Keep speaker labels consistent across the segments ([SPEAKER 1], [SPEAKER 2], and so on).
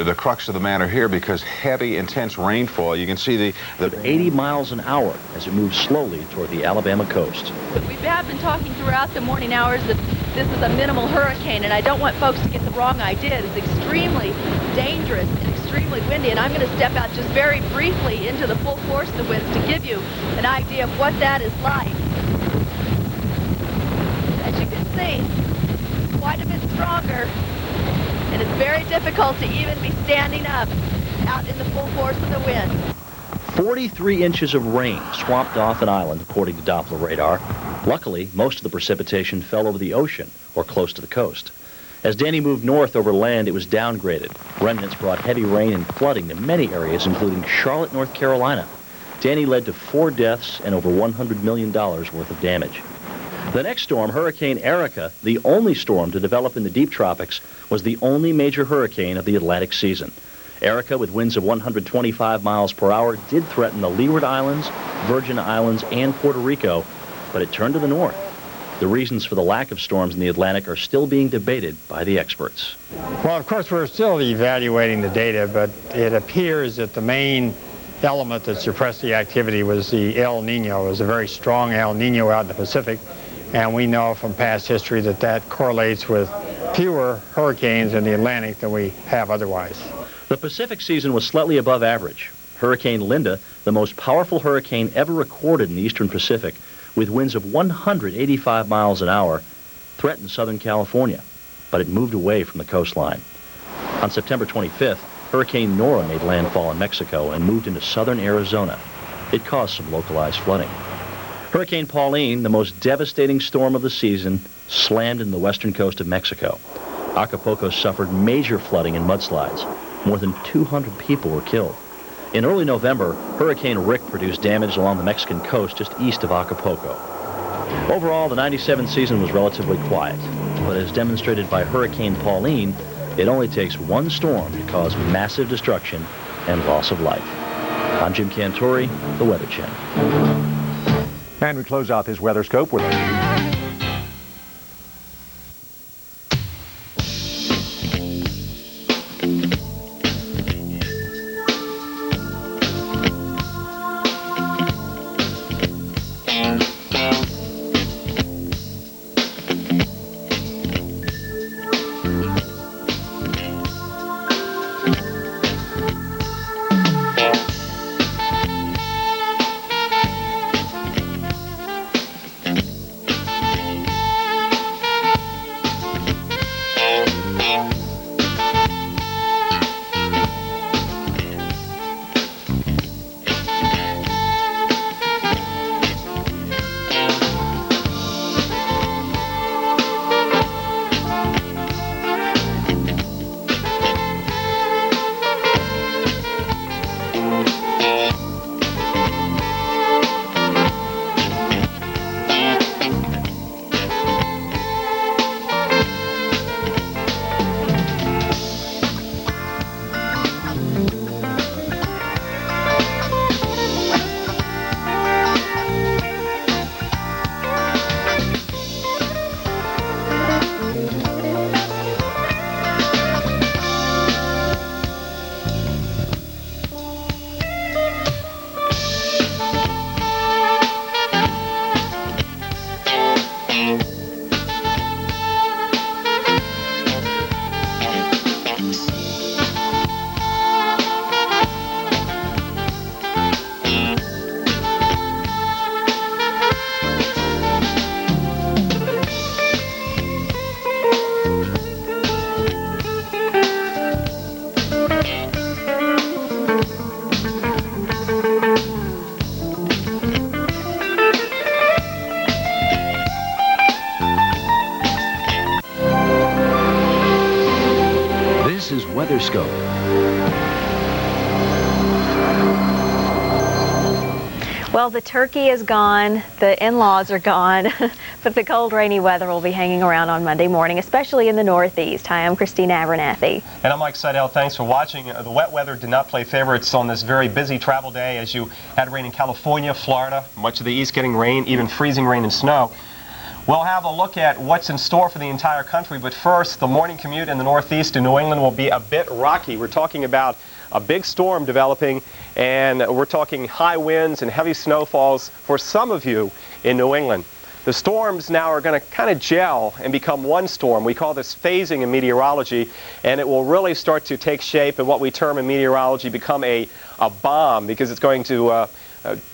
[SPEAKER 1] the crux of the matter here, because heavy, intense rainfall. You can see the
[SPEAKER 2] 80 miles an hour as it moves slowly toward the Alabama coast.
[SPEAKER 3] We have been talking throughout the morning hours that this is a minimal hurricane, and I don't want folks to get the wrong idea. It's extremely dangerous and extremely windy, and I'm going to step out just very briefly into the full force of the winds to give you an idea of what that is like. As you can see, quite a bit stronger, and it's very difficult to even be standing up out in the full force of the wind.
[SPEAKER 2] 43 inches of rain swamped Dauphin Island, according to Doppler radar. Luckily, most of the precipitation fell over the ocean or close to the coast. As Danny moved north over land, it was downgraded. Remnants brought heavy rain and flooding to many areas, including Charlotte, North Carolina. Danny led to 4 deaths and over $100 million worth of damage. The next storm, Hurricane Erika, the only storm to develop in the deep tropics, was the only major hurricane of the Atlantic season. Erika, with winds of 125 miles per hour, did threaten the Leeward Islands, Virgin Islands, and Puerto Rico, but it turned to the north. The reasons for the lack of storms in the Atlantic are still being debated by the experts.
[SPEAKER 4] Well, of course, we're still evaluating the data, but it appears that the main element that suppressed the activity was the El Nino. It was a very strong El Nino out in the Pacific, and we know from past history that that correlates with fewer hurricanes in the Atlantic than we have otherwise.
[SPEAKER 2] The Pacific season was slightly above average. Hurricane Linda, the most powerful hurricane ever recorded in the eastern Pacific, with winds of 185 miles an hour, threatened Southern California, but it moved away from the coastline. On September 25th, Hurricane Nora made landfall in Mexico and moved into southern Arizona. It caused some localized flooding. Hurricane Pauline, the most devastating storm of the season, slammed in the western coast of Mexico. Acapulco suffered major flooding and mudslides. More than 200 people were killed. In early November, Hurricane Rick produced damage along the Mexican coast just east of Acapulco. Overall, the '97 season was relatively quiet, but as demonstrated by Hurricane Pauline, it only takes one storm to cause massive destruction and loss of life. I'm Jim Cantore, the Weather Channel.
[SPEAKER 5] And we close out this weather scope with
[SPEAKER 2] WeatherScope.
[SPEAKER 6] Well, the turkey is gone, the in-laws are gone, but the cold, rainy weather will be hanging around on Monday morning, especially in the Northeast. Hi, I'm Christine Abernathy.
[SPEAKER 7] And I'm Mike Seidel. Thanks for watching. The wet weather did not play favorites on this very busy travel day, as you had rain in California, Florida, much of the East getting rain, even freezing rain and snow. We'll have a look at what's in store for the entire country, but first, the morning commute in the Northeast and New England will be a bit rocky. We're talking about a big storm developing, and we're talking high winds and heavy snowfalls for some of you in New England. The storms now are going to kind of gel and become one storm. We call this phasing in meteorology, and it will really start to take shape and what we term in meteorology become a bomb, because it's going to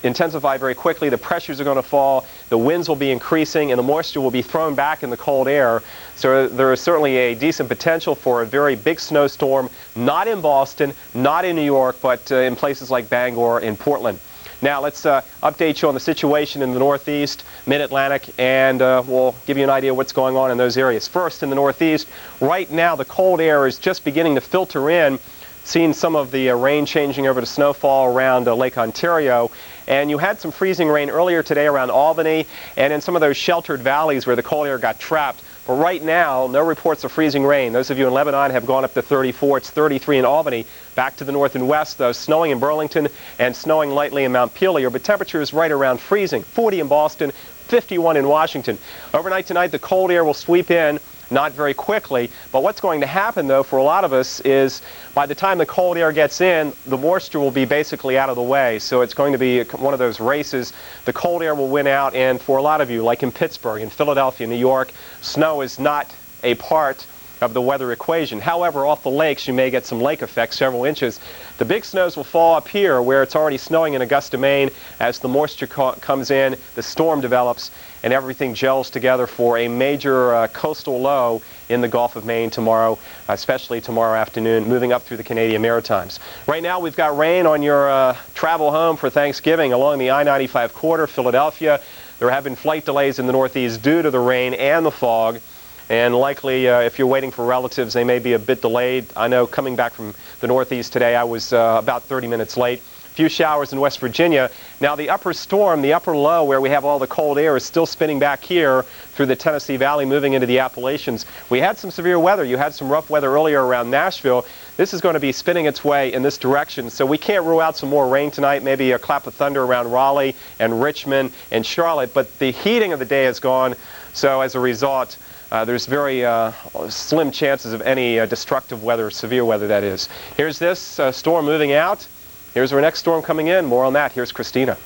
[SPEAKER 7] intensify very quickly. The pressures are going to fall, the winds will be increasing, and the moisture will be thrown back in the cold air. So there is certainly a decent potential for a very big snowstorm, not in Boston, not in New York, but in places like Bangor and Portland. Now let's update you on the situation in the Northeast, Mid-Atlantic, and we'll give you an idea of what's going on in those areas. First, in the Northeast, right now the cold air is just beginning to filter in. Seen some of the rain changing over to snowfall around Lake Ontario, and you had some freezing rain earlier today around Albany and in some of those sheltered valleys where the cold air got trapped. But right now, no reports of freezing rain. Those of you in Lebanon have gone up to 34. It's 33 in Albany. Back to the north and west, though, snowing in Burlington and snowing lightly in Montpelier, but temperatures right around freezing. 40 in Boston, 51 in Washington. Overnight tonight, the cold air will sweep in. Not very quickly, but what's going to happen, though, for a lot of us is by the time the cold air gets in, the moisture will be basically out of the way. So it's going to be one of those races. The cold air will win out, and for a lot of you, like in Pittsburgh, in Philadelphia, New York, snow is not a part of the weather equation. However, off the lakes, you may get some lake effects, several inches. The big snows will fall up here where it's already snowing in Augusta, Maine. As the moisture comes in, the storm develops, and everything gels together for a major coastal low in the Gulf of Maine tomorrow, especially tomorrow afternoon, moving up through the Canadian Maritimes. Right now, we've got rain on your travel home for Thanksgiving along the I-95 corridor, Philadelphia. There have been flight delays in the Northeast due to the rain and the fog. And likely, if you're waiting for relatives, they may be a bit delayed. I know coming back from the Northeast today, I was about 30 minutes late. A few showers in West Virginia. Now, the upper storm, the upper low where we have all the cold air, is still spinning back here through the Tennessee Valley, moving into the Appalachians. We had some severe weather. You had some rough weather earlier around Nashville. This is going to be spinning its way in this direction, so we can't rule out some more rain tonight, maybe a clap of thunder around Raleigh and Richmond and Charlotte, but the heating of the day is gone, so as a result, there's very slim chances of any destructive weather, severe weather that is. Here's this storm moving out. Here's our next storm coming in. More on that. Here's Christina.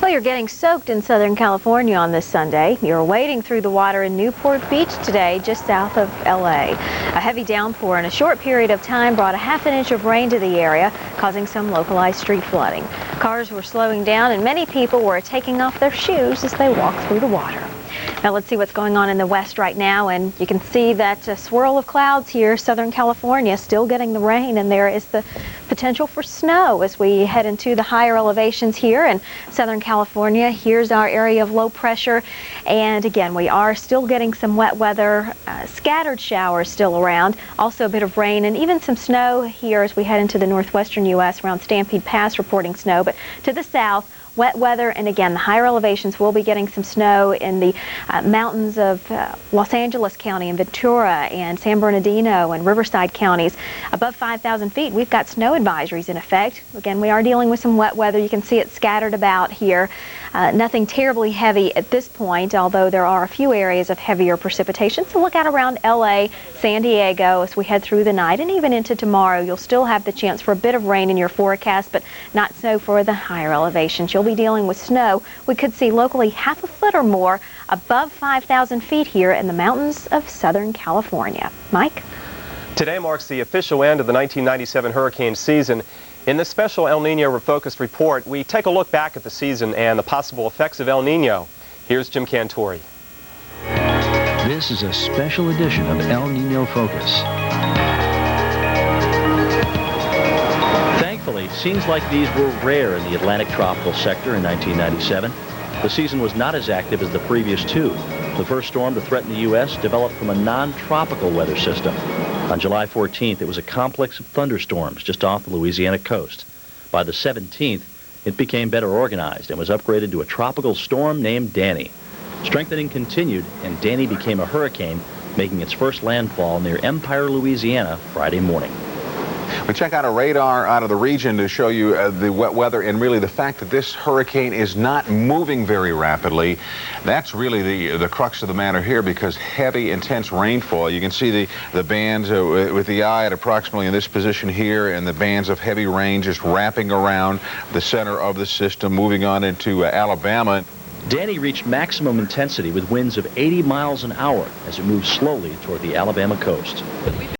[SPEAKER 6] Well, you're getting soaked in Southern California on this Sunday. You're wading through the water in Newport Beach today, just south of LA. A heavy downpour in a short period of time brought a half an inch of rain to the area, causing some localized street flooding. Cars were slowing down and many people were taking off their shoes as they walked through the water. Now let's see what's going on in the west right now, and you can see that swirl of clouds here. Southern California still getting the rain, and there is the potential for snow as we head into the higher elevations here in Southern California. Here's our area of low pressure, and again, we are still getting some wet weather, scattered showers still around, also a bit of rain and even some snow here as we head into the northwestern U.S. around Stampede Pass, reporting snow, but to the south, wet weather, and again, the higher elevations will be getting some snow in the mountains of Los Angeles County and Ventura and San Bernardino and Riverside counties. Above 5,000 feet, we've got snow advisories in effect. Again, we are dealing with some wet weather. You can see it scattered about here. Nothing terribly heavy at this point, although there are a few areas of heavier precipitation. So look out around LA, San Diego as we head through the night and even into tomorrow. You'll still have the chance for a bit of rain in your forecast, but not so for the higher elevations. You'll be dealing with snow. We could see locally half a foot or more above 5,000 feet here in the mountains of Southern California. Mike?
[SPEAKER 7] Today marks the official end of the 1997 hurricane season. In this special El Nino Focus report, we take a look back at the season and the possible effects of El Nino. Here's Jim Cantori.
[SPEAKER 8] This is a special edition of El Nino Focus.
[SPEAKER 2] Thankfully, scenes like these were rare in the Atlantic tropical sector in 1997. The season was not as active as the previous two. The first storm to threaten the U.S. developed from a non-tropical weather system. On July 14th, it was a complex of thunderstorms just off the Louisiana coast. By the 17th, it became better organized and was upgraded to a tropical storm named Danny. Strengthening continued, and Danny became a hurricane, making its first landfall near Empire, Louisiana, Friday morning.
[SPEAKER 1] We check out a radar out of the region to show you the wet weather and really the fact that this hurricane is not moving very rapidly. That's really the crux of the matter here, because heavy, intense rainfall. You can see the bands with the eye at approximately in this position here, and the bands of heavy rain just wrapping around the center of the system, moving on into Alabama.
[SPEAKER 2] Danny reached maximum intensity with winds of 80 miles an hour as it moved slowly toward the Alabama coast.